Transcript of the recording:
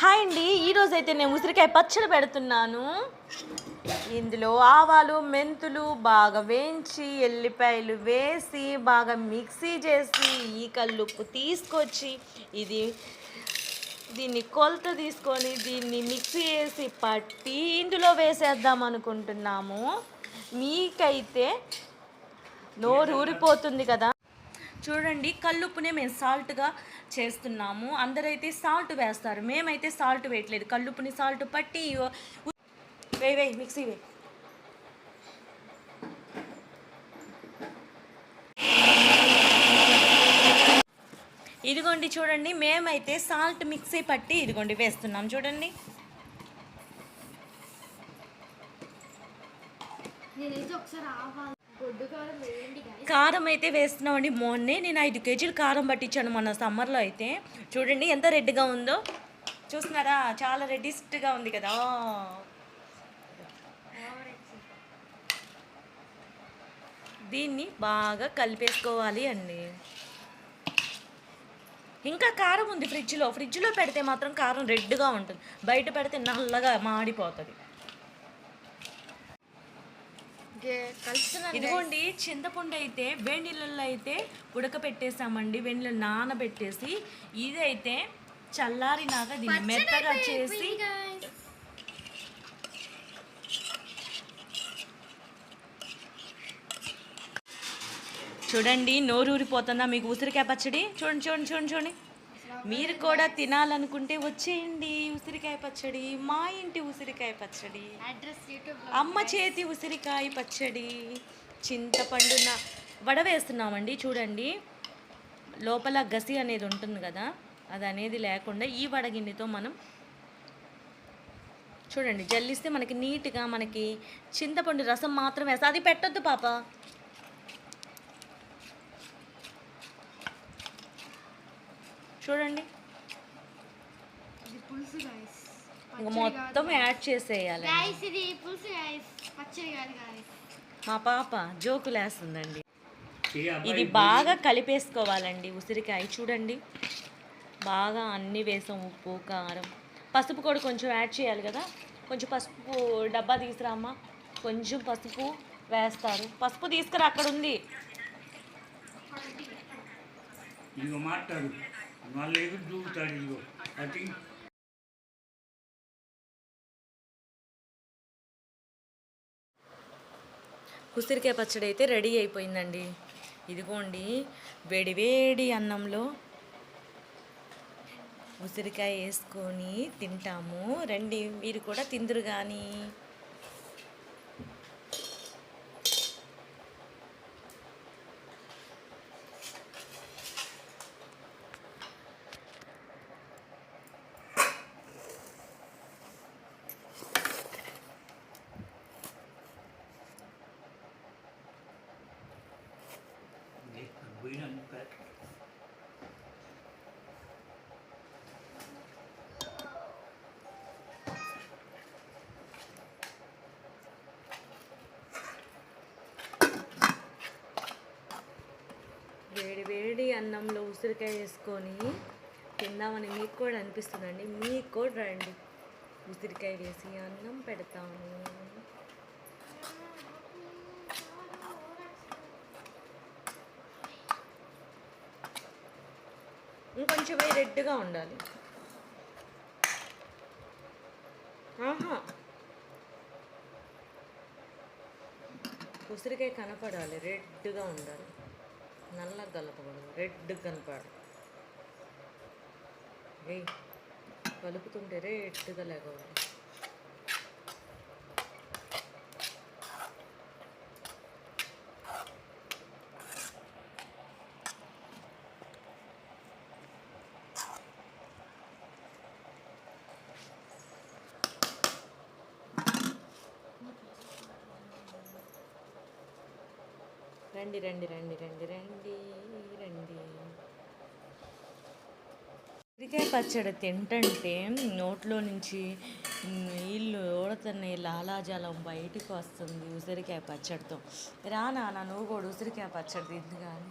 Hi అండి, ఈరోజు అయితే నేను ఉసిరికాయ పచ్చడి పెడుతున్నాను. ఇందులో ఆవాలు మెంతులు బాగా వేయించి ఎల్లిపాయలు వేసి బాగా మిక్సీ చేసి ఈ కల్లుప్పు తీసుకొచ్చి దీన్ని కొలత తీసుకొని దీన్ని మిక్సీ వేసి పట్టి ఇందులో వేసేద్దాం అనుకుంటున్నాము. మీకైతే నోరు ఊరిపోతుంది కదా. చూడండి, కల్లుప్పునే మేము సాల్ట్గా చేస్తున్నాము. అందరైతే సాల్ట్ వేస్తారు, మేమైతే సాల్ట్ వేయట్లేదు. కల్లుప్పుని సాల్ట్ పట్టి వేయి మిక్సీ వేయి. ఇదిగోండి చూడండి, మేమైతే సాల్ట్ మిక్సీ పట్టి ఇదిగోండి వేస్తున్నాం. చూడండి, కారం అయితే వేస్తున్నామండి. మొన్నే నేను 5 కేజీలు కారం పట్టించాను మన సమ్మర్లో అయితే. చూడండి ఎంత రెడ్గా ఉందో, చూస్తున్నారా? చాలా రెడ్డిస్ట్గా ఉంది కదా. దీన్ని బాగా కలిపేసుకోవాలి అండి. ఇంకా కారం ఉంది ఫ్రిడ్జ్లో పెడితే మాత్రం కారం రెడ్గా ఉంటుంది, బయట పెడితే నల్లగా మాడిపోతుంది. ఇదిగోండి, చింతపండు అయితే వేడి నీళ్ళల్లో అయితే ఉడకపెట్టేసామండి. వేడి నీళ్ళు నానబెట్టేసి ఇదైతే చల్లారినాక దీన్ని మెత్తగా చేసి చూడండి. నోరూరిపోతుందా మీకు ఉసిరికాయ పచ్చడి? చూడండి చూడండి చూడండి చూడండి. మీరు కూడా తినాలనుకుంటే వచ్చేయండి. ఉసిరికాయ పచ్చడి, మా ఇంటి ఉసిరికాయ పచ్చడి, అమ్మ చేతి ఉసిరికాయ పచ్చడి. చింతపండున వడ వేస్తున్నామండి. చూడండి, లోపల గసి అనేది ఉంటుంది కదా, అది అనేది లేకుండా ఈ వడగిన్నెతో మనం చూడండి జల్లిస్తే మనకి నీట్గా మనకి చింతపండు రసం మాత్రం వేస్తా. అది పెట్టొద్దు పాప. చూడండి, మొత్తం యాడ్ చేసేయాలి. మా పాప జోకులు వేస్తుందండి. ఇది బాగా కలిపేసుకోవాలండి ఉసిరికాయ. చూడండి, బాగా అన్నీ వేసాం. ఉప్పు, కారం, పసుపు కూడా కొంచెం యాడ్ చేయాలి కదా. కొంచెం పసుపు డబ్బా తీసుకురామ్మా. కొంచెం పసుపు వేస్తారు. పసుపు తీసుకురా, అక్కడ ఉంది. ఉసిరికాయ పచ్చడి అయితే రెడీ అయిపోయిందండి. ఇదిగోండి, వేడి వేడి అన్నంలో ఉసిరికాయ వేసుకొని తింటాము. రండి, మీరు కూడా తిందురు కానీ. వేడి వేడి అన్నంలో ఉసిరికాయ వేసుకొని తిందామని మీకు కూడా అనిపిస్తుందండి. మీకు కూడా రండి, ఉసిరికాయ వేసి అన్నం పెడతాము. ఇంకొంచెం రెడ్గా ఉండాలి. ఉసిరికాయ కనపడాలి, రెడ్గా ఉండాలి. నల్లగా కలపకూడదు, రెడ్గా కనపడాలి. కలుపుతుంటే రెడ్గా లేకపోవాలి. రండి రండి రండి రండి రండి రండి. ఉసిరికాయ పచ్చడి తింటుంటే నోట్లో నుంచి నీళ్ళు ఓడుతున్నాయి, లాలాజలం బయటికి వస్తుంది ఉసిరికాయ పచ్చడితో. రా నాన్న, నువ్వు కూడా ఉసిరికాయ పచ్చడి తిందు కానీ.